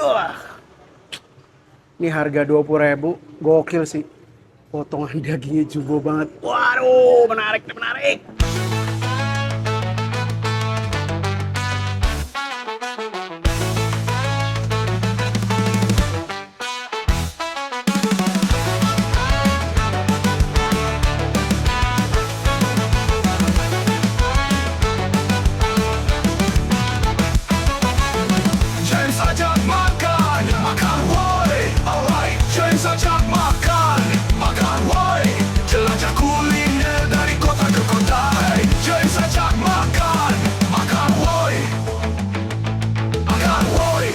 Buah. Ini harga 20.000, gokil sih. Potongan dagingnya jumbo banget. Waduh, menarik nih, menarik. James ajak makan, makan woi, alright. James ajak makan, makan woi. Jelajah kuliner dari kota ke kota. Hey, James ajak makan, makan woi, makan woi.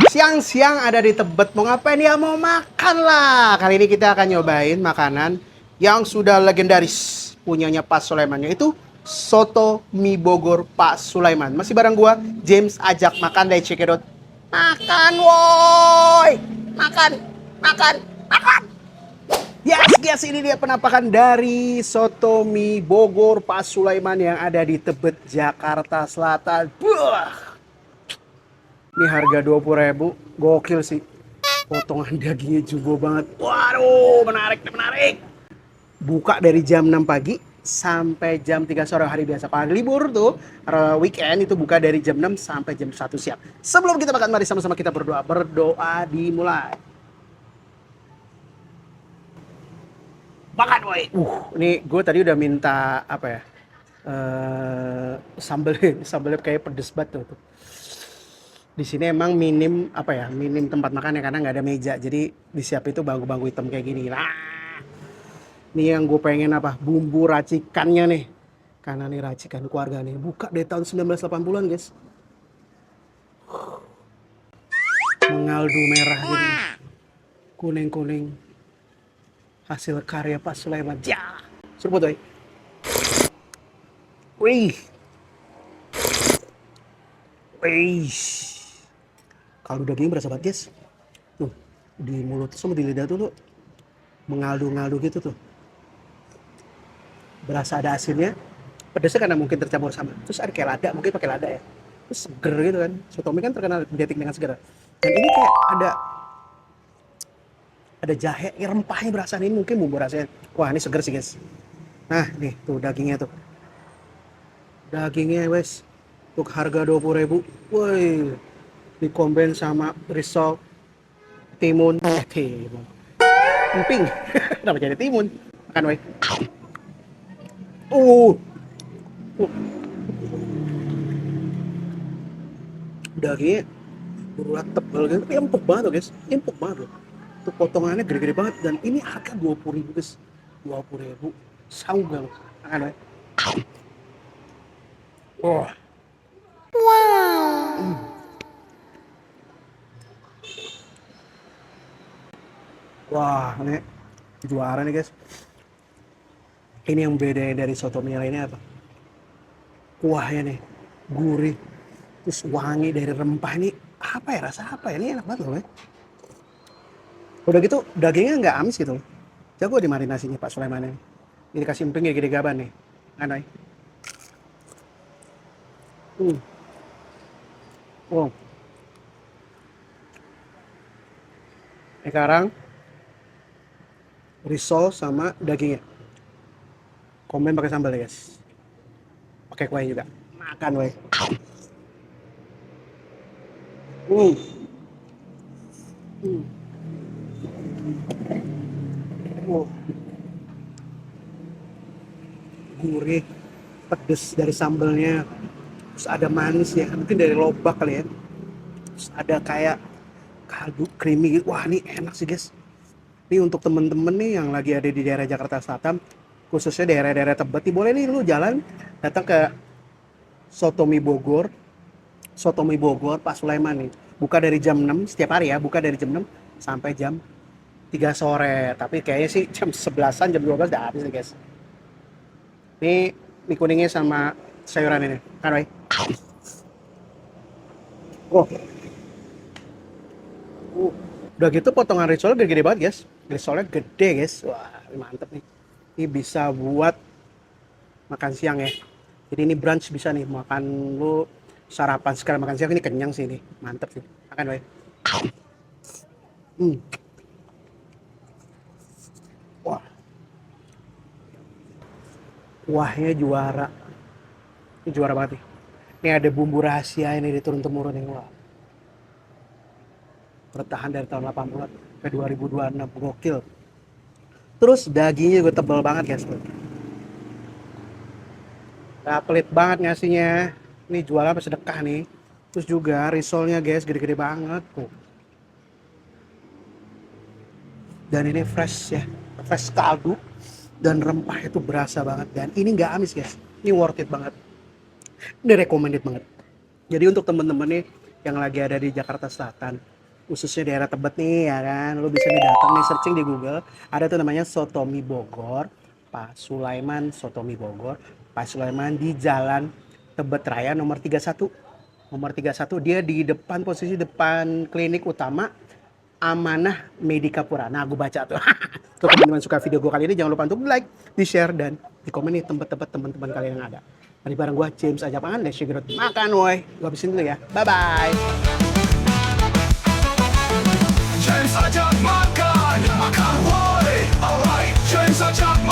Siang-siang ada di Tebet, mau ngapain ya? Mau makan lah. Kali ini kita akan nyobain makanan yang sudah legendaris punyanya Pak Sulaiman, yaitu soto mie Bogor Pak Sulaiman. Masih bareng gua, James ajak makan dari Cekedot. Makan woi, makan, makan, makan. Yes, guys, ini dia penampakan dari soto mie Bogor Pak Sulaiman yang ada di Tebet, Jakarta Selatan. Buah. Ini harga 20.000, gokil sih. Potongan dagingnya jumbo banget. Waduh, menarik nih, menarik. Buka dari jam 6 pagi sampai jam 3 sore hari biasa. Kalau libur tuh, weekend itu buka dari jam 6 sampai jam 1 siang. Sebelum kita makan, mari sama-sama kita berdoa. Berdoa dimulai. Makan, woi. Ini gue tadi udah minta apa ya? Sambelnya kayak pedes banget tuh. Di sini emang minim apa ya, minim tempat makan ya, karena nggak ada meja, jadi disiap itu bangku-bangku hitam kayak gini. Nah, ini yang gue pengen apa, bumbu racikannya nih, karena nih racikan keluarga nih, buka dari tahun 1980-an guys. Mengaldu merah gitu, kuning-kuning, hasil karya Pak Sulaiman. Ya, seruput woy. Wih, wih. Kaldu dagingnya berasa banget guys. Tuh, di mulut sama di lidah tuh lo mengaldu-ngaldu gitu tuh. Berasa ada asinnya. Pedasnya karena mungkin tercampur sama. Terus ada kayak lada, mungkin pakai lada ya. Terus seger gitu kan. Soto mie kan terkenal identik dengan seger. Dan ini kayak ada jahe, ya rempahnya berasa ini mungkin bumbu rasanya. Wah, ini seger sih guys. Nah, nih tuh dagingnya tuh. Dagingnya wes. Untuk harga 20.000. Woi. Dikomben sama risol timun, timun emping. Kenapa jadi timun? Makan woi. uh Dagingnya berurat tebal gitu, tapi empuk banget loh guys, empuk banget loh. Tuh potongannya gede-gede banget, dan ini harga 20.000 guys. 20.000 saung gak lo? Makan woi. Wah. Wah, ini juara nih guys. Ini yang beda dari soto mie lainnya apa? Kuahnya nih, gurih, terus wangi dari rempah ini. Apa ya, rasa apa ya? Ini enak banget loh ya. Udah gitu dagingnya nggak amis gitu loh. Jago dimarinasinya Pak Sulaiman ini. Ini kasih emping gede gaban nih. Anai. Oh. Sekarang risol sama dagingnya. Komen pakai sambal ya guys. Pakai kuah juga. Makan weh. Hmm. Hmm. Oh. Gurih, pedes dari sambalnya. Terus ada manis ya, mungkin dari lobak kali ya. Terus ada kayak kaldu creamy gitu. Wah, ini enak sih guys. Ini untuk temen-temen nih yang lagi ada di daerah Jakarta Selatan, khususnya daerah-daerah Tebet, nih boleh nih lu jalan datang ke Soto Mie Bogor. Soto Mie Bogor Pak Sulaiman nih. Buka dari jam 6 setiap hari ya, buka dari jam 6 sampai jam 3 sore. Tapi kayaknya sih jam 11-an, jam 12 udah habis nih guys. Ini mie kuningnya sama sayuran ini. Kan, Wai? Oh. Udah gitu potongan risolnya gede-gede banget guys. Risolnya gede guys. Wah, mantep nih. Ini bisa buat makan siang ya. Jadi ini brunch bisa nih, makan lu sarapan sekali makan siang, ini kenyang sih ini. Mantep sih. Makan, Wai. Hmm. Wah. Kuahnya juara. Ini juara banget nih. Ini ada bumbu rahasia ini diturun-temurun nih. Wah. Bertahan dari tahun 80 ke 2026. Gokil. Terus dagingnya juga tebal banget guys. Nah, pelit banget ngasihnya. Ini jualan apa sedekah nih. Terus juga risolnya guys gede-gede banget. Tuh. Dan ini fresh ya. Fresh kaldu. Dan rempah itu berasa banget. Dan ini nggak amis guys. Ini worth it banget. Ini recommended banget. Jadi untuk temen-temen nih yang lagi ada di Jakarta Selatan, khususnya daerah Tebet nih ya kan, lu bisa nih datang nih searching di Google, ada tuh namanya Sotomi Bogor, Pak Sulaiman Sotomi Bogor, Pak Sulaiman di Jalan Tebet Raya nomor 31. Nomor 31 dia di depan, posisi depan klinik utama Amanah Medikapura. Nah, gue baca tuh. Tuh teman-teman suka video gue kali ini, jangan lupa untuk like, di share, dan di komen nih tempat-tempat teman-teman kalian yang ada. Tadi bareng gue James Ajak Makan, let's go makan woy. Gue habisin dulu ya. Bye-bye. James ajak makan, makan woi. Alright, James ajak makan.